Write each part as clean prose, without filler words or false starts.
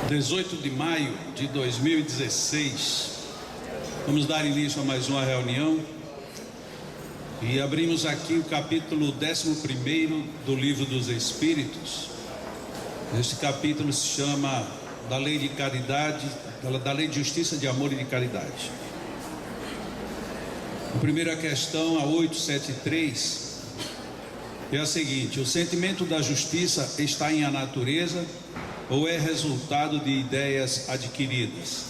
18 de maio de 2016, vamos dar início a mais uma reunião e abrimos aqui o capítulo 11º do Livro dos Espíritos. Este capítulo se chama da Lei de Caridade, da Lei de Justiça, de Amor e de Caridade. A primeira questão, a 873, é a seguinte: o sentimento da justiça está em a natureza ou é resultado de ideias adquiridas?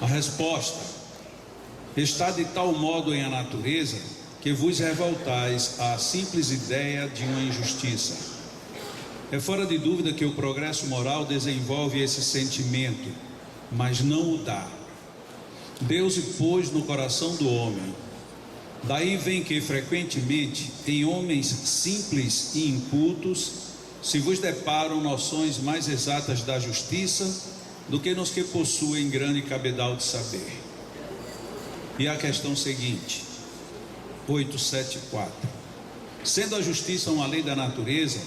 A resposta: está de tal modo em a natureza que vos revoltais à simples ideia de uma injustiça. É fora de dúvida que o progresso moral desenvolve esse sentimento, mas não o dá. Deus o pôs no coração do homem. Daí vem que frequentemente em homens simples e incultos se vos deparam noções mais exatas da justiça do que nos que possuem grande cabedal de saber. E a questão seguinte, 874: sendo a justiça uma lei da natureza,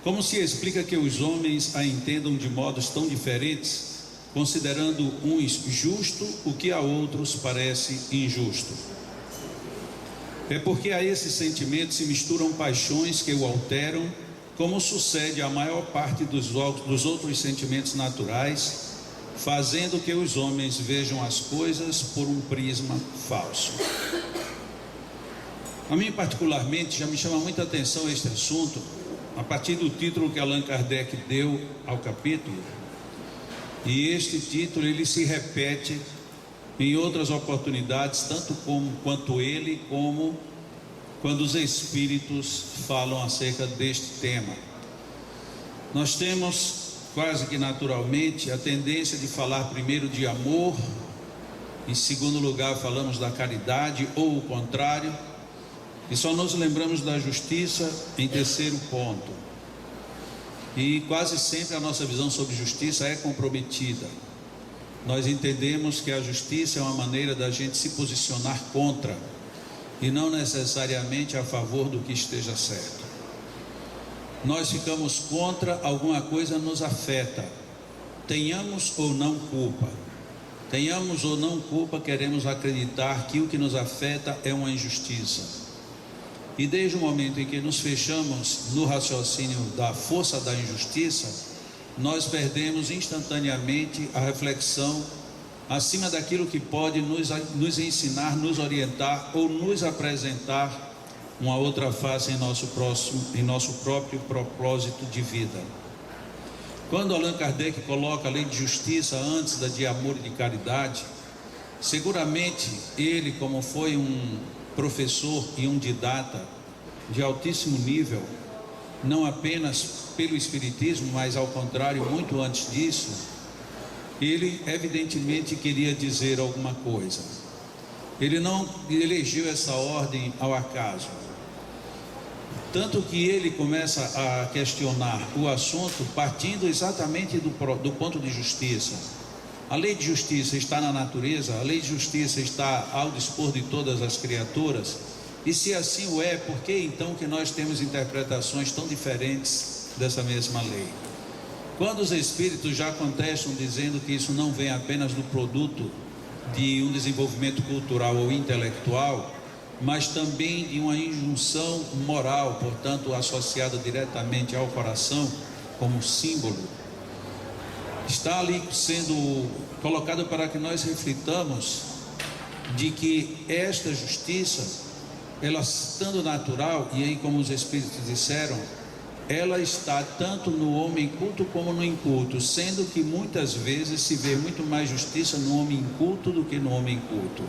como se explica que os homens a entendam de modos tão diferentes, considerando uns justo o que a outros parece injusto? É porque a esse sentimento se misturam paixões que o alteram, como sucede à maior parte dos outros sentimentos naturais, fazendo que os homens vejam as coisas por um prisma falso. A mim particularmente já me chama muita atenção este assunto, a partir do título que Allan Kardec deu ao capítulo, e este título ele se repete em outras oportunidades, tanto quanto ele, como quando os espíritos falam acerca deste tema. Nós temos quase que naturalmente a tendência de falar primeiro de amor, em segundo lugar falamos da caridade, ou o contrário, e só nos lembramos da justiça em terceiro ponto. E quase sempre a nossa visão sobre justiça é comprometida. Nós entendemos que a justiça é uma maneira da gente se posicionar contra, e não necessariamente a favor do que esteja certo. Nós ficamos contra, alguma coisa nos afeta, tenhamos ou não culpa. Tenhamos ou não culpa, queremos acreditar que o que nos afeta é uma injustiça. E desde o momento em que nos fechamos no raciocínio da força da injustiça, nós perdemos instantaneamente a reflexão acima daquilo que pode nos ensinar, nos orientar ou nos apresentar uma outra face em nosso próprio propósito de vida. Quando Allan Kardec coloca a lei de justiça antes da de amor e de caridade, seguramente ele, como foi um professor e um didata de altíssimo nível, não apenas pelo espiritismo, mas ao contrário, muito antes disso, ele evidentemente queria dizer alguma coisa. Ele não elegeu essa ordem ao acaso, tanto que ele começa a questionar o assunto partindo exatamente do ponto de justiça. A lei de justiça está na natureza, a lei de justiça está ao dispor de todas as criaturas, e se assim o é, por que então que nós temos interpretações tão diferentes dessa mesma lei? Quando os espíritos já contestam dizendo que isso não vem apenas do produto de um desenvolvimento cultural ou intelectual, mas também de uma injunção moral, portanto associada diretamente ao coração como símbolo, está ali sendo colocado para que nós reflitamos de que esta justiça, ela estando natural, e aí como os espíritos disseram, ela está tanto no homem culto como no inculto, sendo que muitas vezes se vê muito mais justiça no homem inculto do que no homem culto.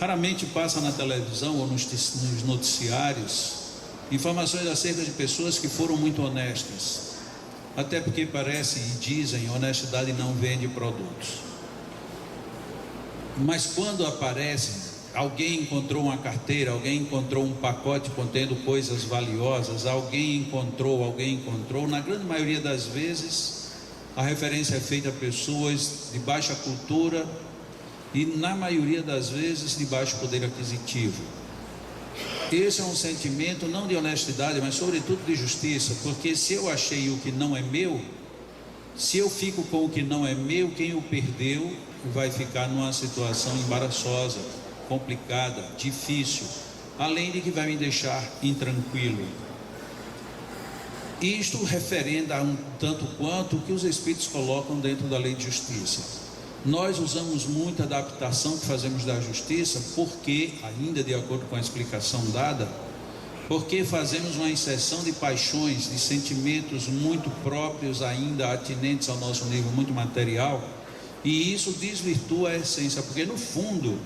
Raramente passa na televisão ou nos noticiários informações acerca de pessoas que foram muito honestas, até porque parece e dizem, honestidade não vende produtos. Mas quando aparecem, alguém encontrou uma carteira, alguém encontrou um pacote contendo coisas valiosas, alguém encontrou, na grande maioria das vezes, a referência é feita a pessoas de baixa cultura e, na maioria das vezes, de baixo poder aquisitivo. Esse é um sentimento não de honestidade, mas sobretudo de justiça, porque se eu achei o que não é meu, Se eu fico com o que não é meu, quem o perdeu vai ficar numa situação embaraçosa, complicada, difícil, além de que vai me deixar intranquilo. Isto referenda a um tanto quanto o que os Espíritos colocam dentro da lei de justiça. Nós usamos muita adaptação que fazemos da justiça, porque, ainda de acordo com a explicação dada, porque fazemos uma inserção de paixões, de sentimentos muito próprios, ainda atinentes ao nosso nível muito material, e isso desvirtua a essência, porque no fundo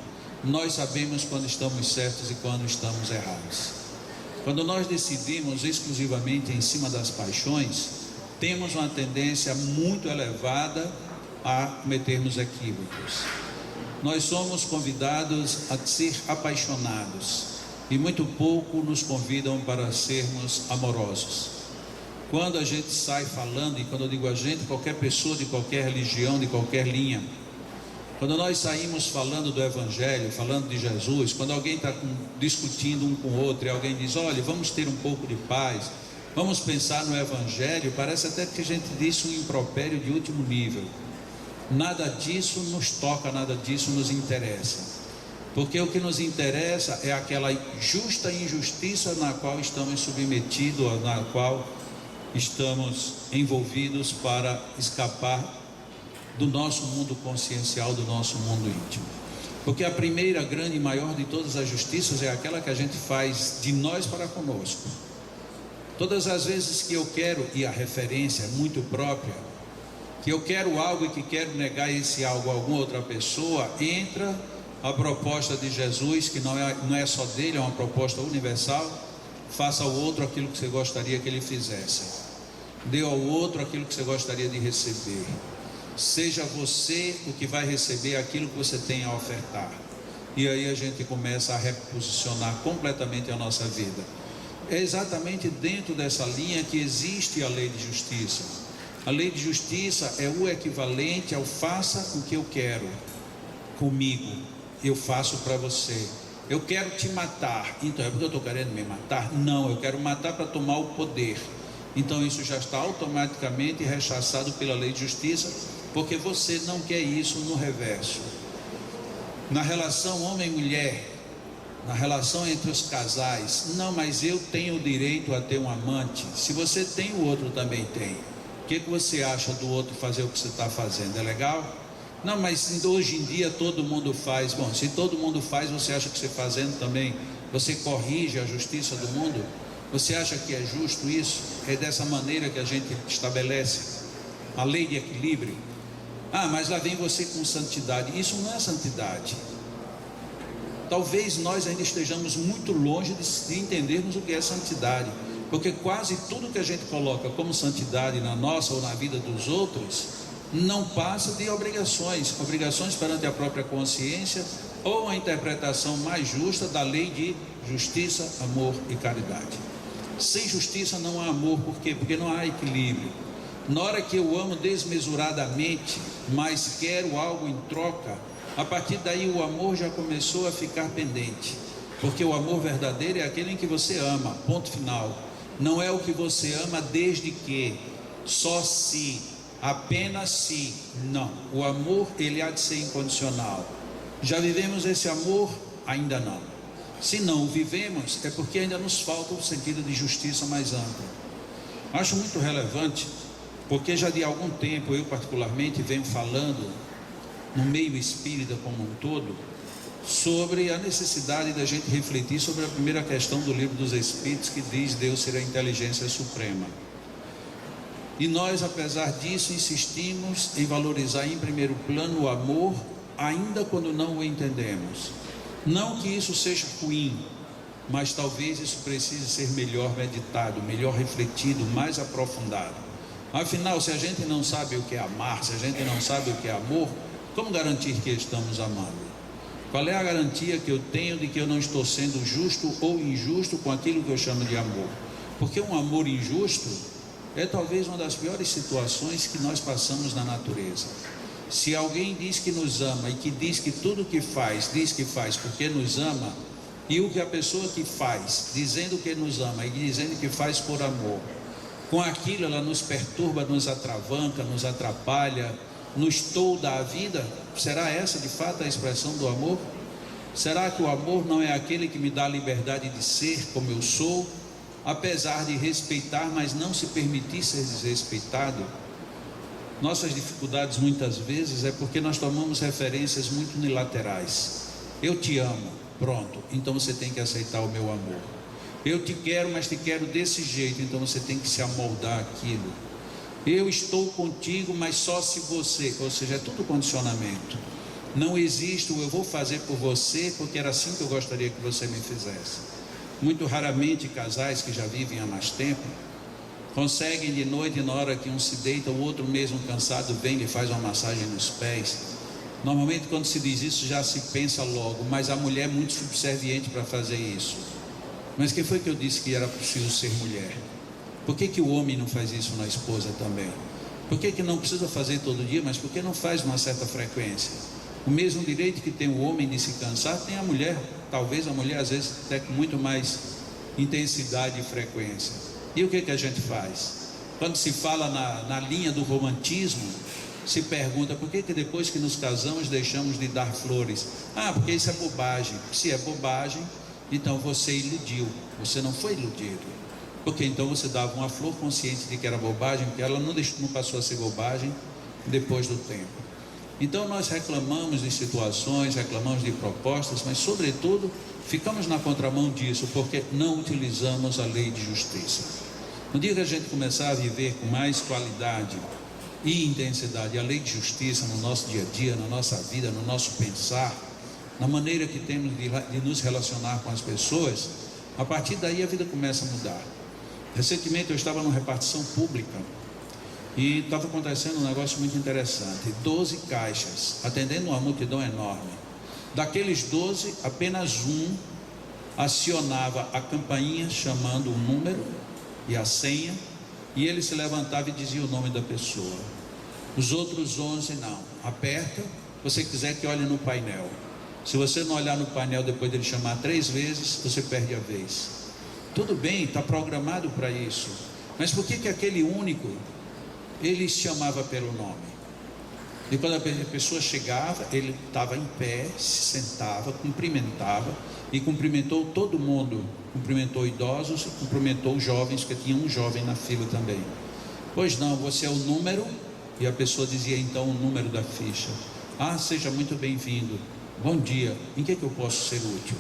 nós sabemos quando estamos certos e quando estamos errados. Quando nós decidimos exclusivamente em cima das paixões, temos uma tendência muito elevada a cometermos equívocos. Nós somos convidados a ser apaixonados e muito pouco nos convidam para sermos amorosos. Quando a gente sai falando, e quando eu digo a gente, qualquer pessoa de qualquer religião, de qualquer linha, quando nós saímos falando do Evangelho, falando de Jesus, quando alguém está discutindo um com o outro e alguém diz, olha, vamos ter um pouco de paz, vamos pensar no Evangelho, parece até que a gente disse um impropério de último nível. Nada disso nos toca, nada disso nos interessa, porque o que nos interessa é aquela justa injustiça na qual estamos submetidos, na qual estamos envolvidos para escapar do nosso mundo consciencial, do nosso mundo íntimo. Porque a primeira, grande e maior de todas as justiças é aquela que a gente faz de nós para conosco. Todas as vezes que eu quero, e a referência é muito própria, que eu quero algo e que quero negar esse algo a alguma outra pessoa, entra a proposta de Jesus, que não é só dele, é uma proposta universal. Faça ao outro aquilo que você gostaria que ele fizesse, dê ao outro aquilo que você gostaria de receber. Seja você o que vai receber aquilo que você tem a ofertar. E aí a gente começa a reposicionar completamente a nossa vida. É exatamente dentro dessa linha que existe a lei de justiça. A lei de justiça é o equivalente ao faça o que eu quero comigo, eu faço para você. Eu quero te matar, então é porque eu estou querendo me matar? Não, eu quero matar para tomar o poder. Então isso já está automaticamente rechaçado pela lei de justiça, porque você não quer isso no reverso. Na relação homem e mulher, na relação entre os casais, não, mas eu tenho o direito a ter um amante. Se você tem, o outro também tem. O que você acha do outro fazer o que você está fazendo? É legal? Não, mas hoje em dia todo mundo faz. Bom, se todo mundo faz, você acha que você fazendo também, você corrige a justiça do mundo? Você acha que é justo isso? É dessa maneira que a gente estabelece a lei de equilíbrio. Ah, mas lá vem você com santidade. Isso não é santidade. Talvez nós ainda estejamos muito longe de entendermos o que é santidade, porque quase tudo que a gente coloca como santidade na nossa ou na vida dos outros não passa de obrigações perante a própria consciência, ou a interpretação mais justa da lei de justiça, amor e caridade. Sem justiça não há amor. Por quê? Porque não há equilíbrio. Na hora que eu amo desmesuradamente, mas quero algo em troca, a partir daí o amor já começou a ficar pendente, porque o amor verdadeiro é aquele em que você ama, ponto final. Não é o que você ama desde que, só se, apenas se, não. O amor, ele há de ser incondicional. Já vivemos esse amor? Ainda não. Se não o vivemos, é porque ainda nos falta o sentido de justiça mais amplo. Acho muito relevante, porque já de algum tempo eu particularmente venho falando no meio espírita como um todo, sobre a necessidade da gente refletir sobre a primeira questão do Livro dos Espíritos, que diz Deus ser a inteligência suprema. E nós, apesar disso, insistimos em valorizar em primeiro plano o amor, ainda quando não o entendemos. Não que isso seja ruim, mas talvez isso precise ser melhor meditado, melhor refletido, mais aprofundado. Afinal, se a gente não sabe o que é amar, se a gente não sabe o que é amor, como garantir que estamos amando? Qual é a garantia que eu tenho de que eu não estou sendo justo ou injusto com aquilo que eu chamo de amor? Porque um amor injusto é talvez uma das piores situações que nós passamos na natureza. Se alguém diz que nos ama e que diz que tudo que faz, diz que faz porque nos ama, e o que a pessoa que faz, dizendo que nos ama e dizendo que faz por amor, Com aquilo ela nos perturba, nos atravanca, nos atrapalha, nos tolda a vida? Será essa de fato a expressão do amor? Será que o amor não é aquele que me dá a liberdade de ser como eu sou, apesar de respeitar, mas não se permitir ser desrespeitado? Nossas dificuldades muitas vezes é porque nós tomamos referências muito unilaterais. Eu te amo, pronto, então você tem que aceitar o meu amor. Eu te quero, mas te quero desse jeito, então você tem que se amoldar àquilo. Eu estou contigo, mas só se você, ou seja, é tudo condicionamento. Não existe o eu vou fazer por você porque era assim que eu gostaria que você me fizesse. Muito raramente casais que já vivem há mais tempo conseguem de noite, na hora que um se deita, o outro mesmo cansado vem e faz uma massagem nos pés. Normalmente quando se diz isso já se pensa logo, mas a mulher é muito subserviente para fazer isso. Mas quem foi que eu disse que era preciso ser mulher? Por que o homem não faz isso na esposa também? Por que não precisa fazer todo dia, mas por que não faz uma certa frequência? O mesmo direito que tem o homem de se cansar, tem a mulher. Talvez a mulher às vezes até com muito mais intensidade e frequência. E o que a gente faz? Quando se fala na linha do romantismo, se pergunta por que depois que nos casamos deixamos de dar flores? Ah, porque isso é bobagem. Se é bobagem, então você iludiu. Você não foi iludido. Porque então você dava uma flor consciente de que era bobagem, porque ela não passou a ser bobagem depois do tempo. Então nós reclamamos de situações, reclamamos de propostas, mas sobretudo ficamos na contramão disso, porque não utilizamos a lei de justiça. No dia que a gente começar a viver com mais qualidade e intensidade a lei de justiça no nosso dia a dia, na nossa vida, no nosso pensar, na maneira que temos de nos relacionar com as pessoas, a partir daí a vida começa a mudar. Recentemente eu estava numa repartição pública e estava acontecendo um negócio muito interessante. 12 caixas, atendendo uma multidão enorme. Daqueles 12, apenas um acionava a campainha chamando o número e a senha, e ele se levantava e dizia o nome da pessoa. Os outros 11 não. Aperta, se você quiser que olhe no painel. Se você não olhar no painel depois dele chamar 3 vezes, você perde a vez. Tudo bem, está programado para isso. Mas por que aquele único, ele chamava pelo nome? E quando a pessoa chegava, ele estava em pé, se sentava, cumprimentava, e cumprimentou todo mundo. Cumprimentou idosos, cumprimentou jovens, porque tinha um jovem na fila também. Pois não, você é o número, e a pessoa dizia então o número da ficha. Ah, seja muito bem-vindo, bom dia, em que eu posso ser útil?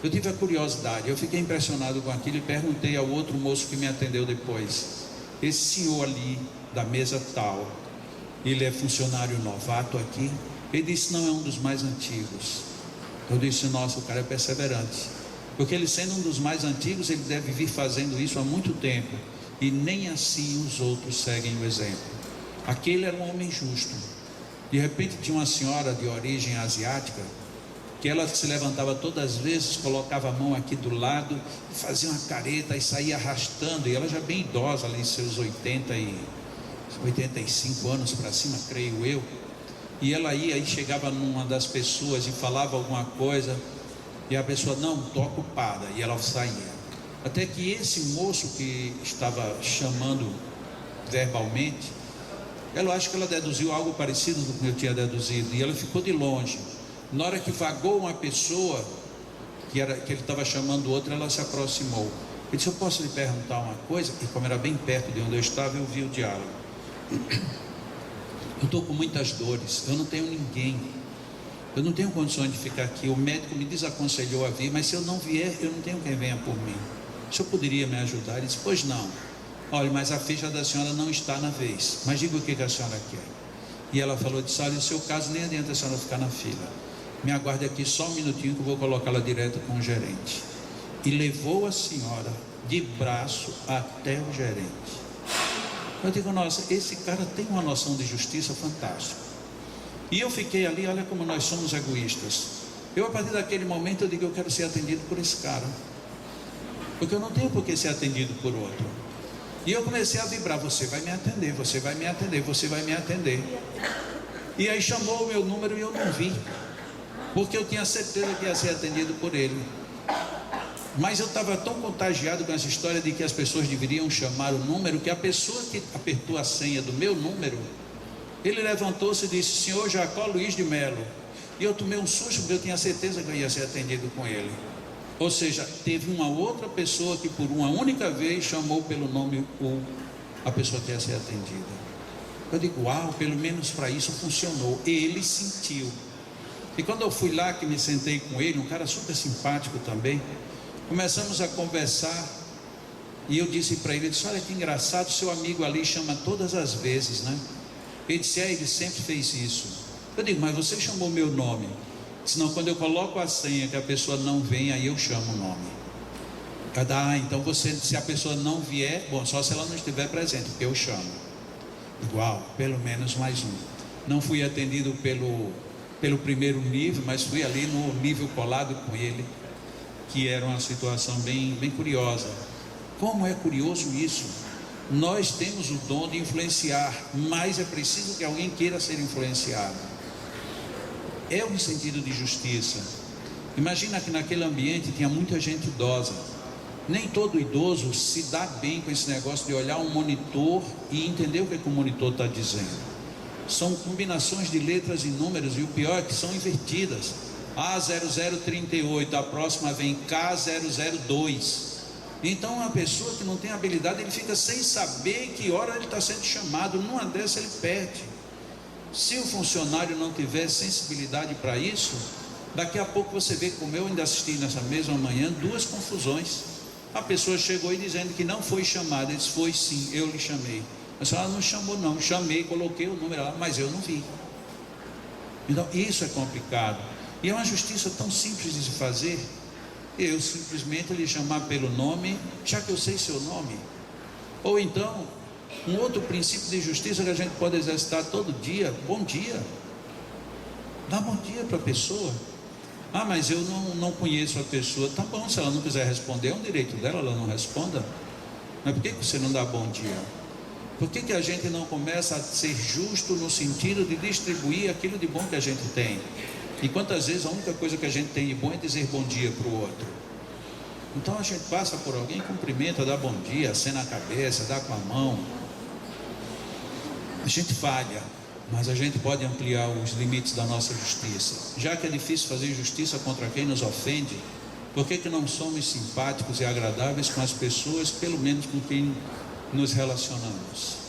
Eu tive a curiosidade, eu fiquei impressionado com aquilo e perguntei ao outro moço que me atendeu depois. Esse senhor ali, da mesa tal, ele é funcionário novato aqui? Ele disse, não, é um dos mais antigos. Eu disse, nossa, o cara é perseverante, porque ele sendo um dos mais antigos, ele deve vir fazendo isso há muito tempo, e nem assim os outros seguem o exemplo. Aquele era um homem justo. De repente tinha uma senhora de origem asiática, que ela se levantava todas as vezes, colocava a mão aqui do lado, fazia uma careta e saía arrastando, e ela já bem idosa, ali em seus 85 anos para cima, creio eu. E ela ia e chegava numa das pessoas e falava alguma coisa, e a pessoa, não, estou ocupada, e ela saía. Até que esse moço que estava chamando verbalmente, eu acho que ela deduziu algo parecido do que eu tinha deduzido, e ela ficou de longe. Na hora que vagou uma pessoa que ele estava chamando outra, ela se aproximou. Ele disse, eu posso lhe perguntar uma coisa? E como era bem perto de onde eu estava, eu vi o diálogo. Eu estou com muitas dores, eu não tenho ninguém, eu não tenho condições de ficar aqui, o médico me desaconselhou a vir, mas se eu não vier, eu não tenho quem venha por mim. O senhor poderia me ajudar? Ele disse, pois não. Olha, mas a ficha da senhora não está na vez, mas diga o que a senhora quer. E ela falou, disse, olha, no seu caso nem adianta a senhora ficar na fila, me aguarde aqui só um minutinho que eu vou colocá-la direto com o gerente. E levou a senhora de braço até o gerente. Eu digo, nossa, esse cara tem uma noção de justiça fantástica. E eu fiquei ali, olha como nós somos egoístas. Eu, a partir daquele momento, eu digo, eu quero ser atendido por esse cara, porque eu não tenho por que ser atendido por outro. E eu comecei a vibrar, você vai me atender, você vai me atender, você vai me atender. E aí chamou o meu número e eu não vi, porque eu tinha certeza que ia ser atendido por ele. Mas eu estava tão contagiado com essa história de que as pessoas deveriam chamar o número, que a pessoa que apertou a senha do meu número, ele levantou-se e disse: senhor Jacó Luiz de Melo. E eu tomei um susto, porque eu tinha certeza que eu ia ser atendido com ele. Ou seja, teve uma outra pessoa que por uma única vez chamou pelo nome a pessoa que ia ser atendida. Eu digo: uau, pelo menos para isso funcionou. Ele sentiu. E quando eu fui lá, que me sentei com ele, um cara super simpático também, começamos a conversar, e eu disse para ele, disse: olha que engraçado, seu amigo ali chama todas as vezes, né? Ele disse: ele sempre fez isso. Eu digo: mas você chamou meu nome? Senão, quando eu coloco a senha que a pessoa não vem, aí eu chamo o nome. Então você, se a pessoa não vier, bom, só se ela não estiver presente, porque eu chamo. Igual, pelo menos mais um. Não fui atendido pelo primeiro nível, mas fui ali no nível colado com ele, que era uma situação bem curiosa. Como é curioso isso? Nós temos o dom de influenciar, mas é preciso que alguém queira ser influenciado. É um sentido de justiça. Imagina que naquele ambiente tinha muita gente idosa. Nem todo idoso se dá bem com esse negócio de olhar um monitor e entender o que o monitor está dizendo. São combinações de letras e números, e o pior é que são invertidas. A0038, a próxima vem K002. Então uma pessoa que não tem habilidade, ele fica sem saber que hora ele está sendo chamado. Numa dessa ele perde. Se o funcionário não tiver sensibilidade para isso, daqui a pouco você vê, como eu ainda assisti nessa mesma manhã, duas confusões. A pessoa chegou e dizendo que não foi chamada. Ele disse: foi sim, eu lhe chamei. Mas ela não chamou não, chamei, coloquei o número lá, mas eu não vi. Então isso é complicado. E é uma justiça tão simples de se fazer. Eu simplesmente lhe chamar pelo nome, já que eu sei seu nome. Ou então, um outro princípio de justiça que a gente pode exercitar todo dia: bom dia. Dá bom dia para a pessoa. Ah, mas eu não conheço a pessoa. Tá bom, se ela não quiser responder, é um direito dela, ela não responda. Mas por que você não dá bom dia? Por que a gente não começa a ser justo no sentido de distribuir aquilo de bom que a gente tem? E quantas vezes a única coisa que a gente tem de bom é dizer bom dia para o outro. Então a gente passa por alguém, cumprimenta, dá bom dia, acena a cabeça, dá com a mão. A gente falha, mas a gente pode ampliar os limites da nossa justiça. Já que é difícil fazer justiça contra quem nos ofende, por que não somos simpáticos e agradáveis com as pessoas, pelo menos com quem nos relacionamos?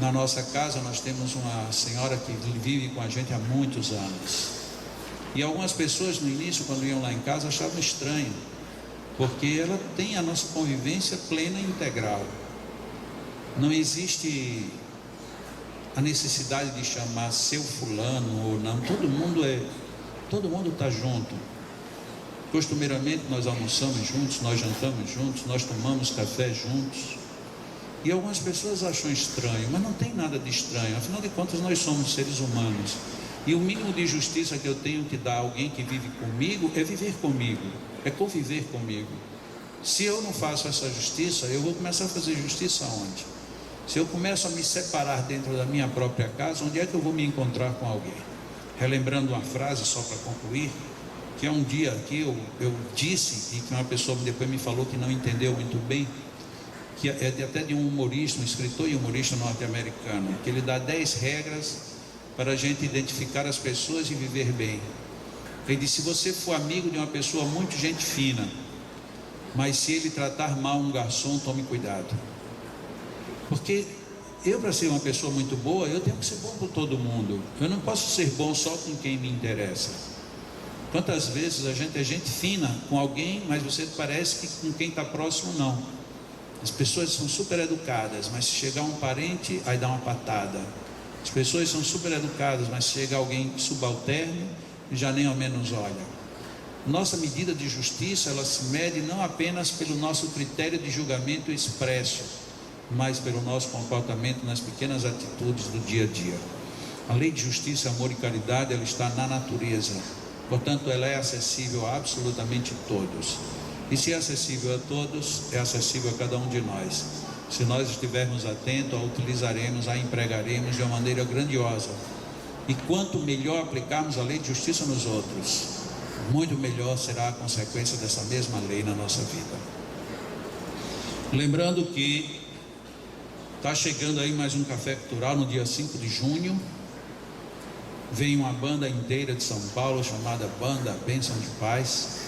Na nossa casa nós temos uma senhora que vive com a gente há muitos anos, e algumas pessoas no início, quando iam lá em casa, achavam estranho, porque ela tem a nossa convivência plena e integral. Não existe a necessidade de chamar seu fulano ou não. Todo mundo está junto. Costumeiramente nós almoçamos juntos, nós jantamos juntos, nós tomamos café juntos. E algumas pessoas acham estranho, mas não tem nada de estranho. Afinal de contas, nós somos seres humanos. E o mínimo de justiça que eu tenho que dar a alguém que vive comigo é viver comigo, é conviver comigo. Se eu não faço essa justiça, eu vou começar a fazer justiça onde? Se eu começo a me separar dentro da minha própria casa, onde é que eu vou me encontrar com alguém? Relembrando uma frase, só para concluir, que é um dia que eu disse, e que uma pessoa depois me falou que não entendeu muito bem, que é até de um humorista, um escritor e humorista norte-americano, que ele dá 10 regras para a gente identificar as pessoas e viver bem. Ele diz: se você for amigo de uma pessoa muito gente fina, mas se ele tratar mal um garçom, tome cuidado. Porque eu, para ser uma pessoa muito boa, eu tenho que ser bom com todo mundo. Eu não posso ser bom só com quem me interessa. Quantas vezes a gente é gente fina com alguém, mas você parece que com quem está próximo não. As pessoas são super educadas, mas se chegar um parente, aí dá uma patada. As pessoas são super educadas, mas se chegar alguém subalterno, já nem ao menos olha. Nossa medida de justiça, ela se mede não apenas pelo nosso critério de julgamento expresso, mas pelo nosso comportamento nas pequenas atitudes do dia a dia. A lei de justiça, amor e caridade, ela está na natureza. Portanto, ela é acessível a absolutamente todos. E se é acessível a todos, é acessível a cada um de nós. Se nós estivermos atentos, a utilizaremos, a empregaremos de uma maneira grandiosa. E quanto melhor aplicarmos a lei de justiça nos outros, muito melhor será a consequência dessa mesma lei na nossa vida. Lembrando que está chegando aí mais um café cultural no dia 5 de junho. Vem uma banda inteira de São Paulo chamada Banda Bênção de Paz.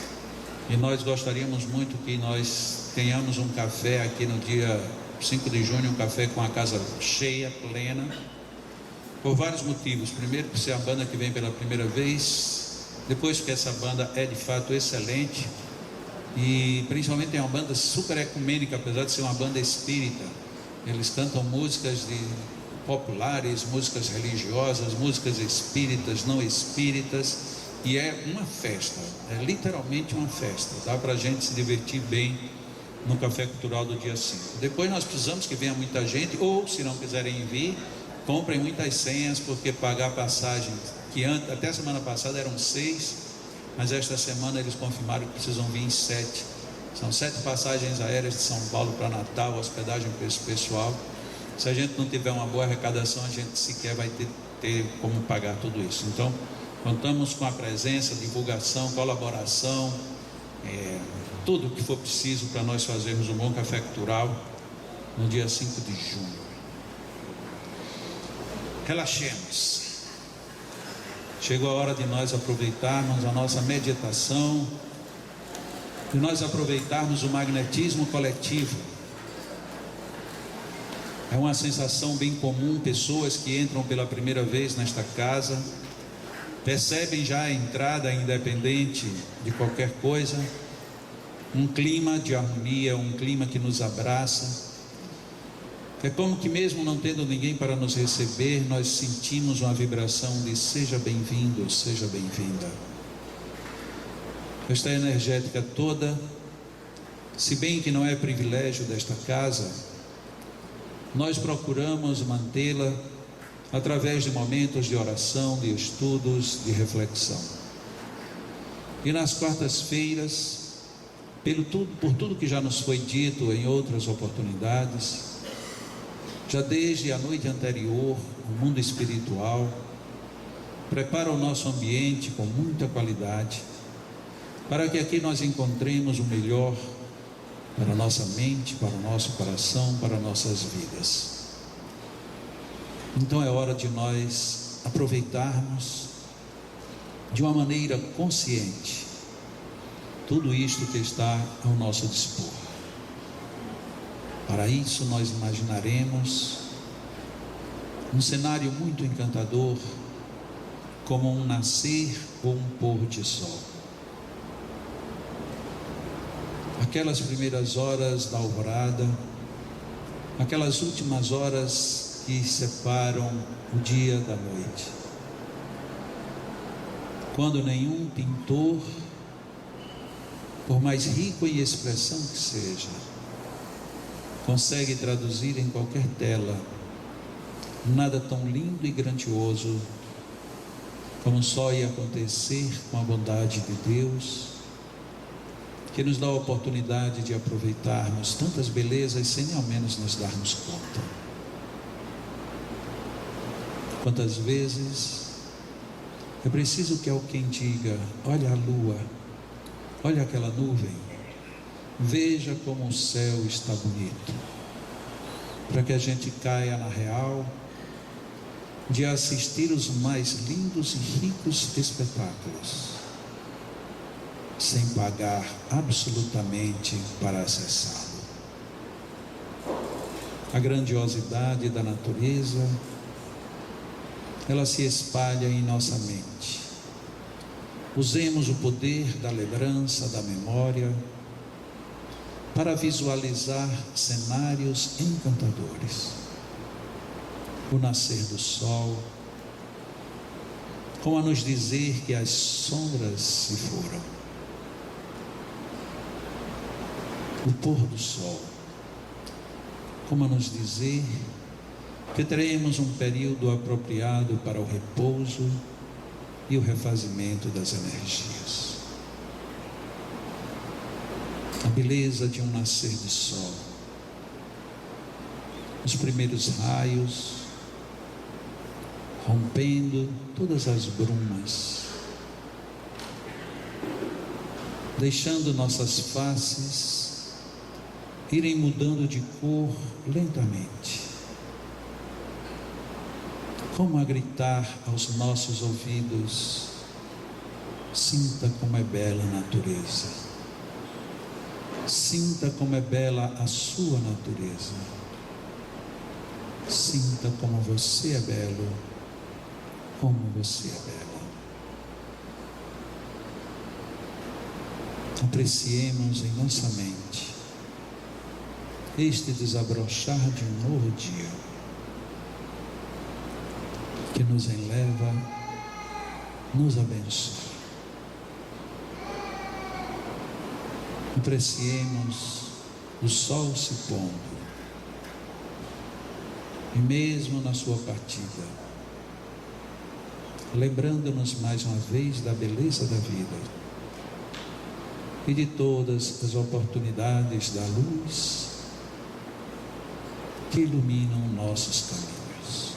E nós gostaríamos muito que nós tenhamos um café aqui no dia 5 de junho, um café com a casa cheia, plena, por vários motivos. Primeiro, por ser a banda que vem pela primeira vez. Depois, porque essa banda é de fato excelente. E principalmente é uma banda super ecumênica, apesar de ser uma banda espírita. Eles cantam músicas populares, músicas religiosas, músicas espíritas, não espíritas. E é uma festa, é literalmente uma festa. Dá para a gente se divertir bem no Café Cultural do dia 5. Depois nós precisamos que venha muita gente, ou se não quiserem vir, comprem muitas senhas, porque pagar passagem, que até a semana passada eram 6, mas esta semana eles confirmaram que precisam vir 7. São 7 passagens aéreas de São Paulo para Natal, hospedagem para esse pessoal. Se a gente não tiver uma boa arrecadação, a gente sequer vai ter como pagar tudo isso. Então, contamos com a presença, divulgação, colaboração, tudo o que for preciso para nós fazermos um bom café cultural no dia 5 de junho. Relaxemos. Chegou a hora de nós aproveitarmos a nossa meditação, de nós aproveitarmos o magnetismo coletivo. É uma sensação bem comum, pessoas que entram pela primeira vez nesta casa, percebem já a entrada, independente de qualquer coisa, um clima de harmonia, um clima que nos abraça. É como que mesmo não tendo ninguém para nos receber, nós sentimos uma vibração de seja bem-vindo, seja bem-vinda. Esta energética toda, se bem que não é privilégio desta casa, nós procuramos mantê-la através de momentos de oração, de estudos, de reflexão. E nas quartas-feiras, por tudo que já nos foi dito em outras oportunidades, já desde a noite anterior, o mundo espiritual prepara o nosso ambiente com muita qualidade, para que aqui nós encontremos o melhor para a nossa mente, para o nosso coração, para nossas vidas. Então é hora de nós aproveitarmos de uma maneira consciente tudo isto que está ao nosso dispor. Para isso nós imaginaremos um cenário muito encantador, como um nascer ou um pôr de sol. Aquelas primeiras horas da alvorada, aquelas últimas horas que separam o dia da noite, quando nenhum pintor, por mais rico em expressão que seja, consegue traduzir em qualquer tela nada tão lindo e grandioso como só ia acontecer com a bondade de Deus, que nos dá a oportunidade de aproveitarmos tantas belezas sem nem ao menos nos darmos conta. Quantas vezes é preciso que alguém diga: olha a lua, olha aquela nuvem, veja como o céu está bonito, para que a gente caia na real de assistir os mais lindos e ricos espetáculos, sem pagar absolutamente para acessá-lo. A grandiosidade da natureza, ela se espalha em nossa mente. Usemos o poder da lembrança, da memória, para visualizar cenários encantadores. O nascer do sol, como a nos dizer que as sombras se foram. O pôr do sol, como a nos dizer que teremos um período apropriado para o repouso e o refazimento das energias. A beleza de um nascer de sol, os primeiros raios rompendo todas as brumas, deixando nossas faces irem mudando de cor lentamente, como a gritar aos nossos ouvidos: sinta como é bela a natureza, sinta como é bela a sua natureza, sinta como você é belo, como você é bela. Apreciemos em nossa mente este desabrochar de um novo dia, que nos eleva, nos abençoa. Apreciemos o sol se pondo, e mesmo na sua partida, lembrando-nos mais uma vez da beleza da vida e de todas as oportunidades da luz que iluminam nossos caminhos.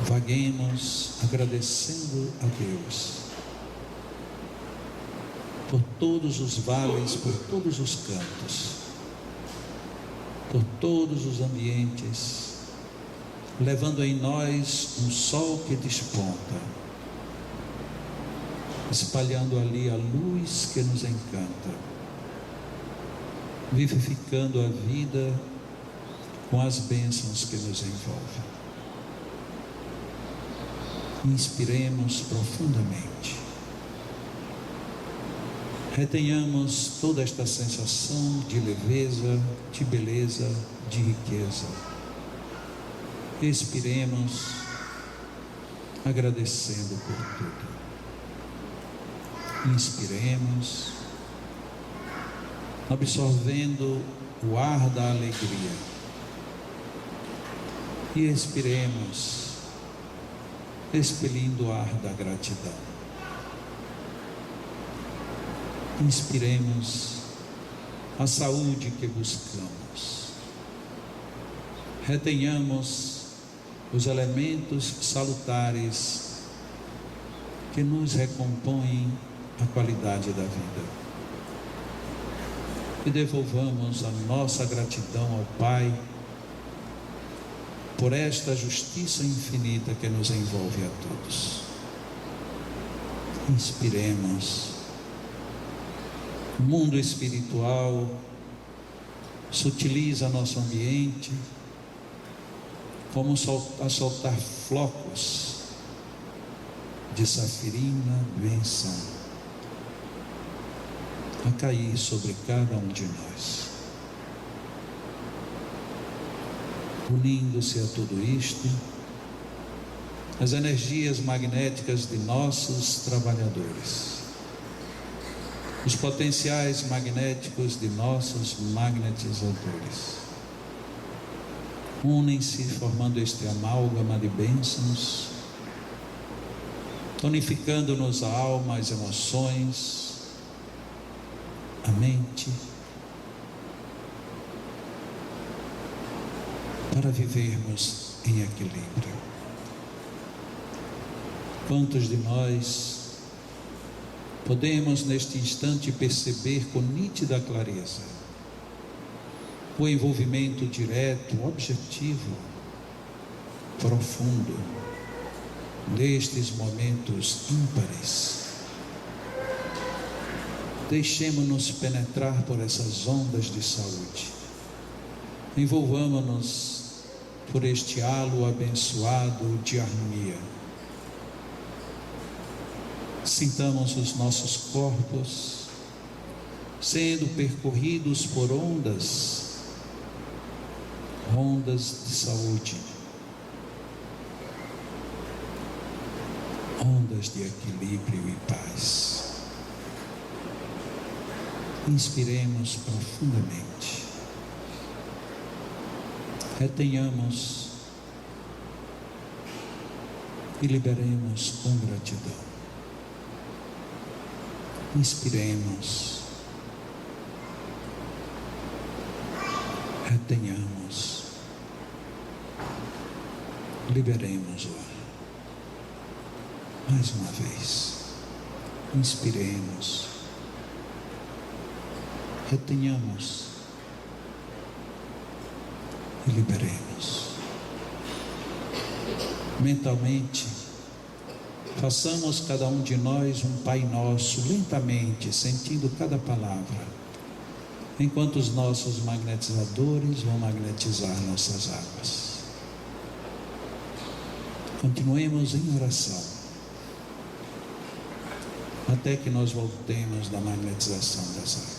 Vaguemos agradecendo a Deus por todos os vales, por todos os cantos, por todos os ambientes, levando em nós um sol que desponta, espalhando ali a luz que nos encanta, vivificando a vida com as bênçãos que nos envolvem. Inspiremos profundamente, retenhamos toda esta sensação de leveza, de beleza, de riqueza. Expiremos agradecendo por tudo. Inspiremos, absorvendo o ar da alegria, e expiremos, expelindo o ar da gratidão. Inspiremos a saúde que buscamos, retenhamos os elementos salutares que nos recompõem a qualidade da vida, e devolvamos a nossa gratidão ao Pai por esta justiça infinita que nos envolve a todos. Inspiremos. O mundo espiritual sutiliza nosso ambiente como a soltar flocos de safirina bênção a cair sobre cada um de nós. Unindo-se a tudo isto, as energias magnéticas de nossos trabalhadores, os potenciais magnéticos de nossos magnetizadores, unem-se formando este amálgama de bênçãos, tonificando-nos a alma, as emoções, a mente, para vivermos em equilíbrio. Quantos de nós podemos neste instante perceber com nítida clareza o envolvimento direto, objetivo, profundo destes momentos ímpares? Deixemo-nos penetrar por essas ondas de saúde, envolvamo-nos por este halo abençoado de harmonia. Sintamos os nossos corpos sendo percorridos por ondas de saúde, ondas de equilíbrio e paz. Inspiremos profundamente, retenhamos e liberemos com gratidão. Inspiremos, retenhamos, liberemos o ar. Mais uma vez, Inspiremos, retenhamos e liberemos. Mentalmente, façamos cada um de nós um Pai Nosso, lentamente, sentindo cada palavra, enquanto os nossos magnetizadores vão magnetizar nossas águas. Continuemos em oração, até que nós voltemos da magnetização das águas.